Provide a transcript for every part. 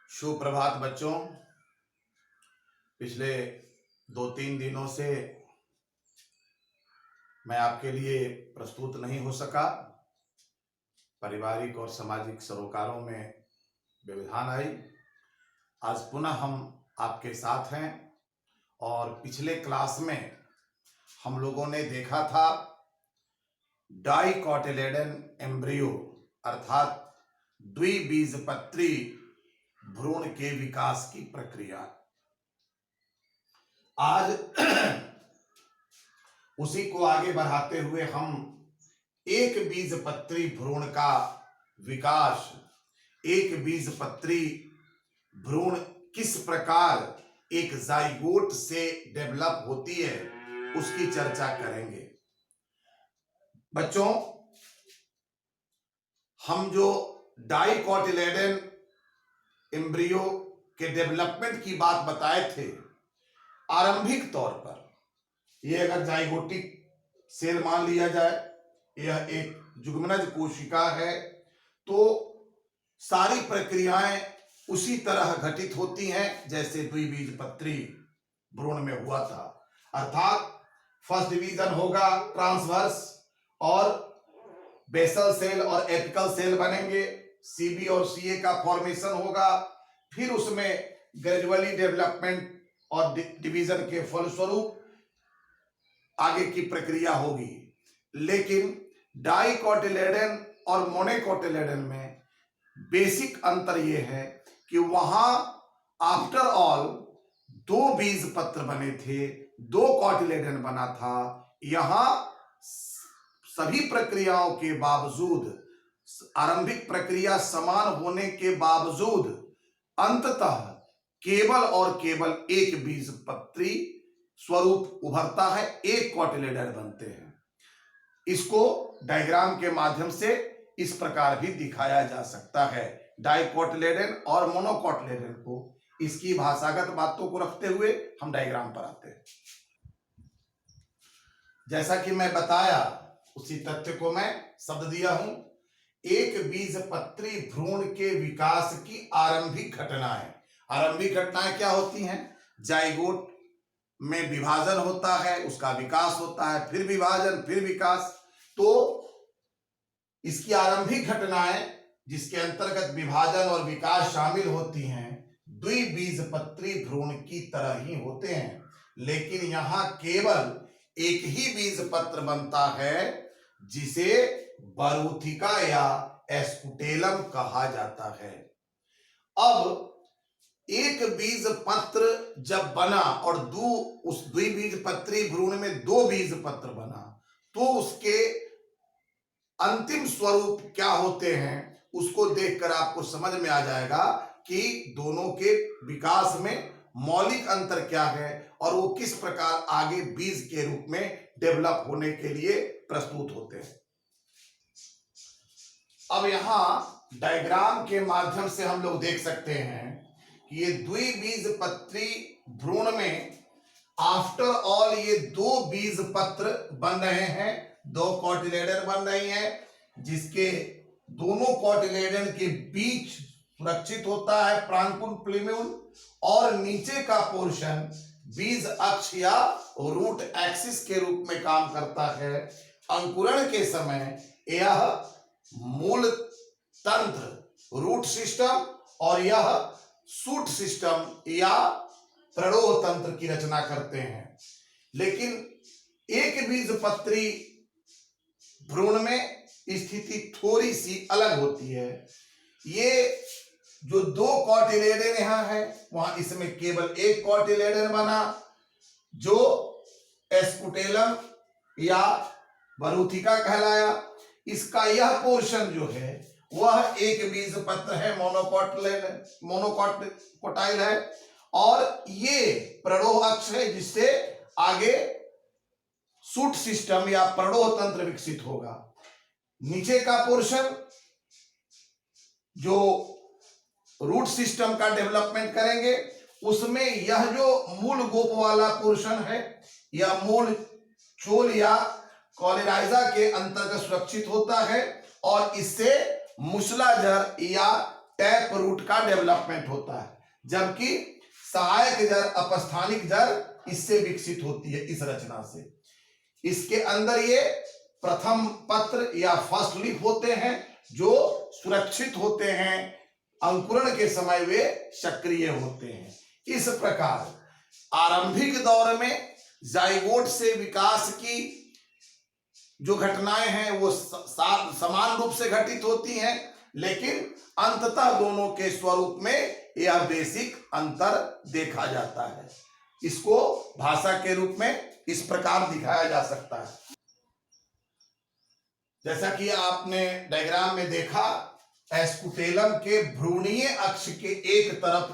सुप्रभात बच्चों। पिछले 2-3 दिनों से मैं आपके लिए प्रस्तुत नहीं हो सका। पारिवारिक और सामाजिक सरोकारों में व्यवधान आई। आज पुनः हम आपके साथ हैं और पिछले क्लास में हम लोगों ने देखा था डाइकोटिलेडन एम्ब्रियो अर्थात द्विबीजपत्री भ्रूण के विकास की प्रक्रिया। आज उसी को आगे बढ़ाते हुए हम एक बीजपत्री भ्रूण का विकास, एक बीजपत्री भ्रूण किस प्रकार एक जाइगोट से डेवलप होती है उसकी चर्चा करेंगे। बच्चों, हम जो डाइकोटिलेडन एम्ब्रियो के डेवलपमेंट की बात बताए थे, आरंभिक तौर पर ये अगर जाइगोटिक सेल मान लिया जाए, यह एक जुग्मनज कोशिका है, तो सारी प्रक्रियाएं उसी तरह घटित होती हैं जैसे द्विबीजपत्री भ्रूण में हुआ था। अर्थात फर्स्ट डिवीजन होगा ट्रांसवर्स और बेसल सेल और एपिकल सेल बनेंगे, सीबी और सीए का फॉर्मेशन होगा, फिर उसमें ग्रेजुअली डेवलपमेंट और डिवीजन के फलस्वरूप आगे की प्रक्रिया होगी। लेकिन डाइकोटिलेडन और मोनोकोटिलेडन में बेसिक अंतर यह है कि वहां आफ्टर ऑल 2 बीजपत्र बने थे, 2 कोटिलेडन बना था। यहां सभी प्रक्रियाओं के बावजूद, आरंभिक प्रक्रिया समान होने के बावजूद अंततः केवल और केवल एक बीजपत्री स्वरूप उभरता है, एक कोटिलेडन बनते हैं। इसको डायग्राम के माध्यम से इस प्रकार भी दिखाया जा सकता है, डाइकोटिलेडन और मोनोकोटिलेडन को। इसकी भाषागत बातों को रखते हुए हम डायग्राम पर आते हैं। जैसा कि मैं बताया, उसी तथ्य को मैं शब्द दिया हूं, एक बीजपत्री भ्रूण के विकास की आरंभिक घटनाएं। आरंभिक घटनाएं क्या होती हैं? जाइगोट में विभाजन होता है, उसका विकास होता है, फिर विभाजन, फिर विकास। तो इसकी आरंभिक घटनाएं जिसके अंतर्गत विभाजन और विकास शामिल होती हैं, द्विबीजपत्री भ्रूण की तरह ही होते हैं। लेकिन यहां केवल एक ही बीजपत्र बनता है जिसे बरूथिका या एस्कुटेलम कहा जाता है। अब एक बीजपत्र जब बना और उस द्विबीजपत्री भ्रूण में 2 बीजपत्र बना, तो उसके अंतिम स्वरूप क्या होते हैं उसको देखकर आपको समझ में आ जाएगा कि दोनों के विकास में मौलिक अंतर क्या है और वो किस प्रकार आगे बीज के रूप में डेवलप होने के लिए प्रस्तुत होते हैं। अब यहां डायग्राम के माध्यम से हम लोग देख सकते हैं कि ये द्विबीजपत्री भ्रूण में आफ्टर ऑल ये 2 बीजपत्र बन रहे हैं, 2 कोटिलेडन बन रही हैं, जिसके दोनों कोटिलेडन के बीच सुरक्षित होता है प्रांकुल प्लीम्यूल, और नीचे का पोर्शन बीज अक्ष या रूट एक्सिस के रूप में काम करता है। अंकुरण के समय यह मूल तंत्र रूट सिस्टम और यह शूट सिस्टम या प्ररोह तंत्र की रचना करते हैं। लेकिन एक बीजपत्री भ्रूण में स्थिति थोड़ी सी अलग होती है। ये जो 2 कोटिलेडन यहां है, वहां इसमें केवल एक कोटिलेडन बना जो एस्कुटेलम या बरूथिका कहलाया। इसका यह पोर्शन जो है वह एक बीजपत्र है, मोनोकोटाइल है, और ये प्ररोह अक्ष है जिससे आगे शूट सिस्टम या प्ररोह तंत्र विकसित होगा। नीचे का पोर्शन जो रूट सिस्टम का डेवलपमेंट करेंगे, उसमें यह जो मूल गोप वाला पोर्शन है यह मूल चोल या कॉलेराइजा के अंतर्गत सुरक्षित होता है और इससे मूसलाधार या टैप रूट का डेवलपमेंट होता है, जबकि सहायक जड़, अपस्थानिक जड़ इससे विकसित होती है, इस रचना से। इसके अंदर ये प्रथम पत्र या फर्स्ट लीफ होते हैं जो सुरक्षित होते हैं, अंकुरण के समय वे सक्रिय होते हैं। इस प्रकार आरंभिक दौर में जाइगोट से विकास की जो घटनाएं हैं वो समान रूप से घटित होती हैं, लेकिन अंततः दोनों के स्वरूप में यह बेसिक अंतर देखा जाता है। इसको भाषा के रूप में इस प्रकार दिखाया जा सकता है। जैसा कि आपने डायग्राम में देखा, एस्कुटेलम के भ्रूणीय अक्ष के एक तरफ,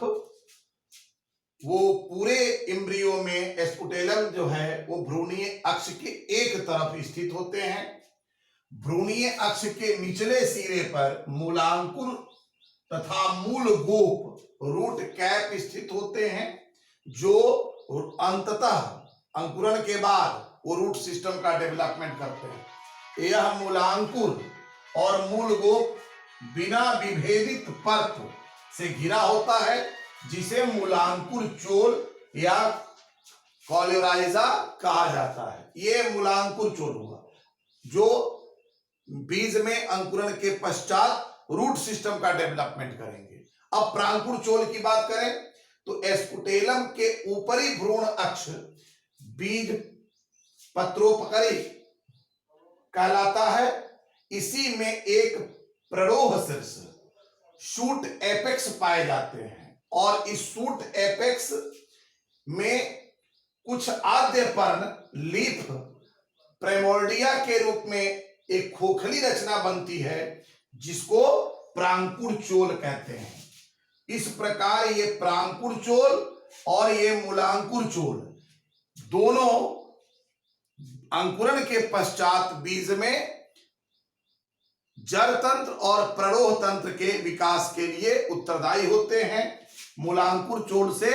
वो पूरे एम्ब्रियो में एस्कुटेलम जो है वो भ्रूणीय अक्ष के एक तरफ स्थित होते हैं। भ्रूणीय अक्ष के निचले सिरे पर मूलांकुर तथा मूल गोप रूट कैप स्थित होते हैं, जो अंततः अंकुरण के बाद वो रूट सिस्टम का डेवलपमेंट करते हैं। यह मूलांकुर और मूल गोप बिना विभेदित पर्त से घिरा होता है, जिसे मूलांकुर चोल या कॉलोराइजा कहा जाता है। ये मूलांकुर चोल हुआ जो बीज में अंकुरण के पश्चात रूट सिस्टम का डेवलपमेंट करेंगे। अब प्रांकुर चोल की बात करें तो एस्कुटेलम के ऊपरी भ्रूण अक्ष बीज पत्रोपकरी कहलाता है। इसी में एक प्ररोह शीर्ष शूट एपेक्स पाए जाते हैं, और इस शूट एपेक्स में कुछ आद्य पर्ण लीफ प्राइमोर्डिया के रूप में एक खोखली रचना बनती है, जिसको प्रांकुर चोल कहते हैं। इस प्रकार ये प्रांकुर चोल और ये मूलांकुर चोल दोनों अंकुरण के पश्चात बीज में जड़ तंत्र और प्ररोह तंत्र के विकास के लिए उत्तरदायी होते हैं। मूलांकुर चोल से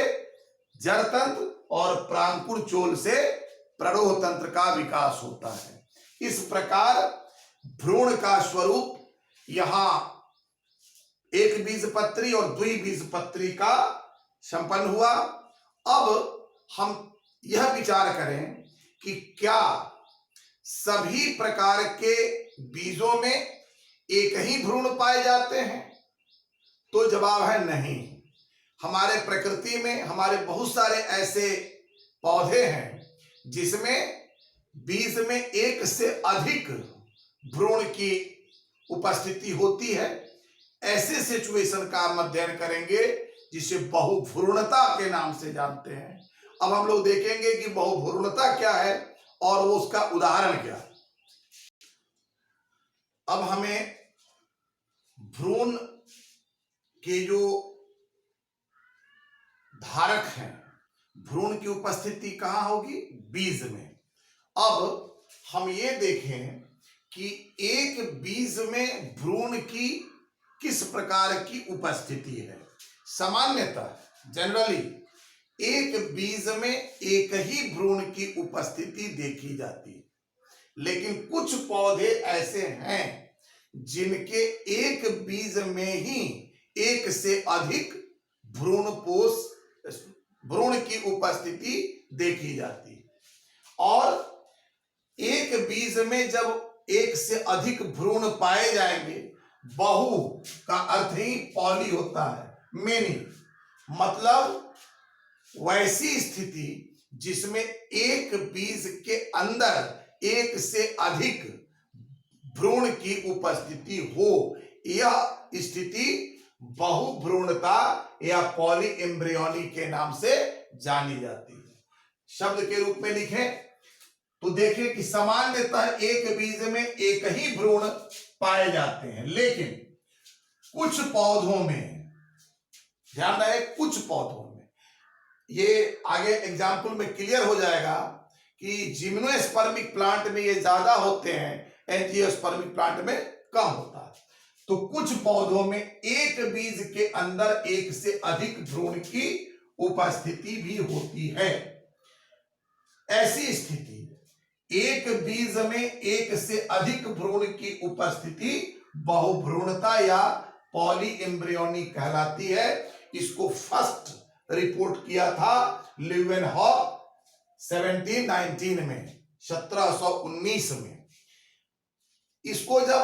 जड़ तंत्र और प्रांकुर चोल से प्ररोह तंत्र का विकास होता है। इस प्रकार भ्रूण का स्वरूप यहां एक बीजपत्री और द्विबीजपत्री का संपन्न हुआ। अब हम यह विचार करें कि क्या सभी प्रकार के बीजों में एक ही भ्रूण पाए जाते हैं? तो जवाब है नहीं। हमारे प्रकृति में हमारे बहुत सारे ऐसे पौधे हैं जिसमें बीज में एक से अधिक भ्रूण की उपस्थिति होती है। ऐसे सिचुएशन का हम अध्ययन करेंगे जिसे बहुभ्रूणता के नाम से जानते हैं। अब हम लोग देखेंगे कि बहुभ्रूणता क्या है और वो उसका उदाहरण क्या है। अब हमें भ्रूण के जो धारक हैं, भ्रूण की उपस्थिति कहाँ होगी? बीज में। अब हम ये देखें कि एक बीज में भ्रूण की किस प्रकार की उपस्थिति है। सामान्यतः जनरली एक बीज में एक ही भ्रूण की उपस्थिति देखी जाती है, लेकिन कुछ पौधे ऐसे हैं जिनके एक बीज में ही एक से अधिक भ्रूण की उपस्थिति देखी जाती है। और एक बीज में जब एक से अधिक भ्रूण पाए जाएंगे, बहु का अर्थ ही पॉली होता है, मेनी, मतलब वैसी स्थिति जिसमें एक बीज के अंदर एक से अधिक भ्रूण की उपस्थिति हो, यह स्थिति बहुभ्रूणता या पॉली एम्ब्रियोनी के नाम से जानी जाती है। शब्द के रूप में लिखें तो देखें कि सामान्यतः एक बीज में एक ही भ्रूण पाए जाते हैं, लेकिन कुछ पौधों में, ध्यान रहे, कुछ पौधों में, ये आगे एग्जाम्पल में क्लियर हो जाएगा कि जिम्नोस्पर्मिक प्लांट में ये ज्यादा होते हैं, एंजियोस्पर्मिक प्लांट में कम होता है। तो कुछ पौधों में एक बीज के अंदर एक से अधिक भ्रूण की उपस्थिति भी होती है। ऐसी स्थिति, एक बीज में एक से अधिक भ्रूण की उपस्थिति बहुभ्रूणता या पॉली एम्ब्रियोनी कहलाती है। इसको फर्स्ट रिपोर्ट किया था लीवेनहॉक 1719 में, 1719 में। इसको जब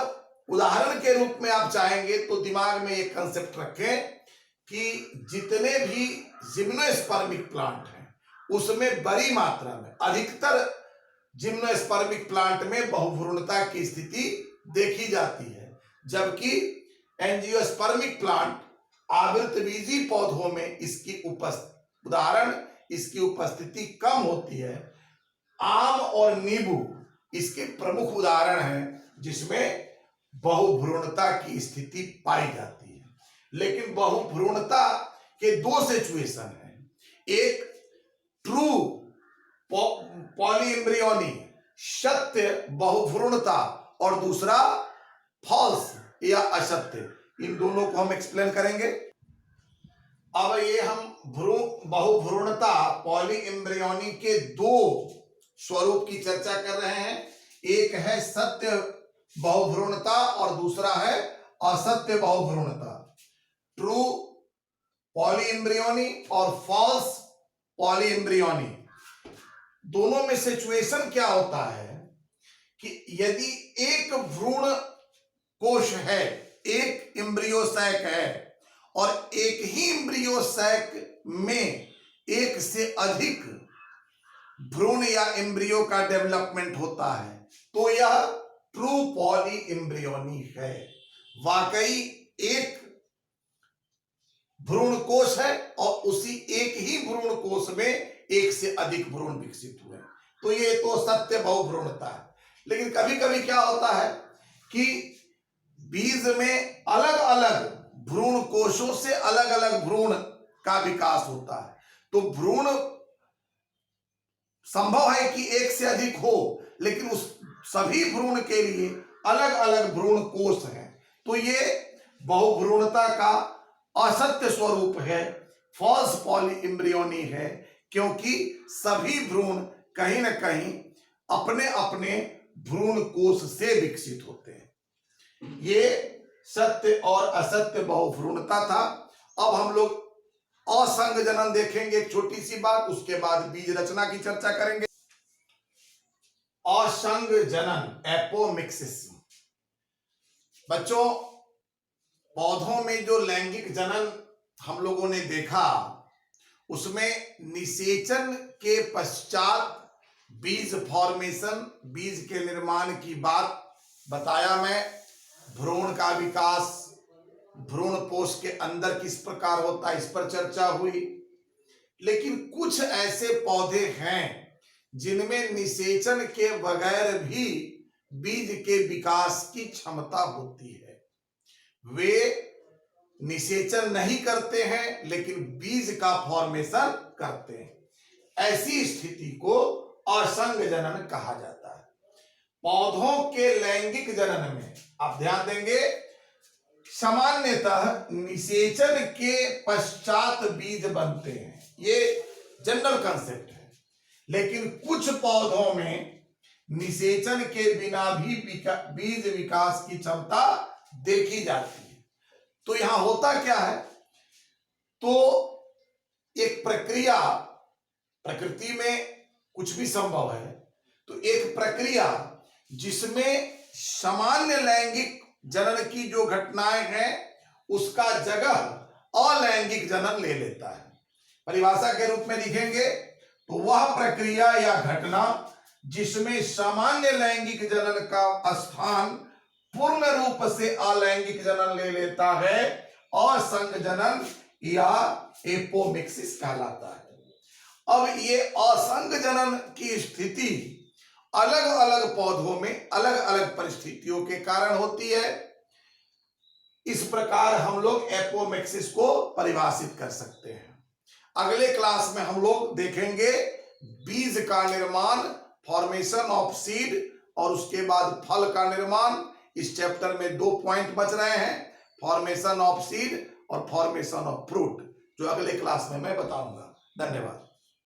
उदाहरण के रूप में आप चाहेंगे तो दिमाग में एक कंसेप्ट रखें कि जितने भी जिम्नोस्पर्मिक प्लांट हैं उसमें बड़ी मात्रा में, अधिकतर जिम्नोस्पर्मिक प्लांट में बहुभ्रूणता की स्थिति देखी जाती है, जबकि एंजियोस्पर्मिक प्लांट आवृतबीजी पौधों में इसकी उपस्थिति कम होती है। आम और नींबू इसके प्रमुख उदाहरण हैं जिसमें बहुभ्रूणता की स्थिति पाई जाती है। लेकिन बहुभ्रूणता के दो सिचुएशन हैं, एक ट्रू पॉलीएम्ब्रियोनी, सत्य बहुभ्रूणता, और दूसरा फॉल्स या असत्य। इन दोनों को हम एक्सप्लेन करेंगे। अब ये हम बहुभ्रूणता पॉलीएम्ब्रियोनी के दो स्वरूप की चर्चा कर रहे हैं। एक है सत्य बहुभ्रूणता और दूसरा है असत्य बहुभ्रूणता। ट्रू पॉलीएम्ब्रियोनी और फॉल्स पॉलीएम्ब्रियोनी, दोनों में सिचुएशन क्या होता है कि यदि एक भ्रूण कोश है, एक एम्ब्रियो सैक है, और एक ही एम्ब्रियो सैक में एक से अधिक भ्रूण या एम्ब्रियो का डेवलपमेंट होता है, तो यह ट्रू पॉली एम्ब्रियोनी है। वाकई एक भ्रूण कोश है और उसी एक ही भ्रूण कोश में एक से अधिक भ्रूण विकसित हुए, तो ये तो सत्य बहुभ्रूणता है। लेकिन कभी कभी क्या होता है कि बीज में अलग अलग भ्रूण कोशों से अलग अलग भ्रूण का विकास होता है, तो भ्रूण संभव है कि एक से अधिक हो, लेकिन उस सभी भ्रूण के लिए अलग अलग भ्रूण कोश हैं, तो ये बहुभ्रूणता का असत्य स्वरूप है, फॉल्स पॉलीएम्ब्रियोनी है, क्योंकि सभी भ्रूण कहीं ना कहीं अपने अपने भ्रूण कोश से विकसित होते हैं। ये सत्य और असत्य बहुभ्रूणता था। अब हम लोग असंग जनन देखेंगे, एक छोटी सी बात, उसके बाद बीज रचना की चर्चा करेंगे। असंग जनन, एपोमिक्सिस। बच्चों, पौधों में जो लैंगिक जनन हम लोगों ने देखा उसमें निषेचन के पश्चात बीज फॉर्मेशन, बीज के निर्माण की बात बताया मैं। भ्रूण का विकास भ्रूण कोश के अंदर किस प्रकार होता है, इस पर चर्चा हुई। लेकिन कुछ ऐसे पौधे हैं जिनमें निषेचन के बगैर भी बीज के विकास की क्षमता होती है। वे निषेचन नहीं करते हैं लेकिन बीज का फॉर्मेशन करते हैं। ऐसी स्थिति को असंग जनन कहा जाता है। पौधों के लैंगिक जनन में आप ध्यान देंगे, सामान्यतः निषेचन के पश्चात बीज बनते हैं, ये जनरल कंसेप्ट है। लेकिन कुछ पौधों में निषेचन के बिना भी बीज विकास की क्षमता देखी जाती है। तो यहां होता क्या है, तो एक प्रक्रिया, प्रकृति में कुछ भी संभव है, तो एक प्रक्रिया जिसमें सामान्य लैंगिक जनन की जो घटनाएं हैं उसका जगह अलैंगिक जनन ले लेता है। परिभाषा के रूप में लिखेंगे तो वह प्रक्रिया या घटना जिसमें सामान्य लैंगिक जनन का स्थान पूर्ण रूप से अलैंगिक जनन ले लेता है, असंग जनन या एपोमिक्सिस कहलाता है। अब ये असंग जनन की स्थिति अलग अलग पौधों में अलग अलग परिस्थितियों के कारण होती है। इस प्रकार हम लोग एपोमिक्सिस को परिभाषित कर सकते हैं। अगले क्लास में हम लोग देखेंगे बीज का निर्माण, फॉर्मेशन ऑफ सीड, और उसके बाद फल का निर्माण। इस चैप्टर में 2 पॉइंट बच रहे हैं, फॉर्मेशन ऑफ सीड और फॉर्मेशन ऑफ फ्रूट, जो अगले क्लास में मैं बताऊंगा। धन्यवाद।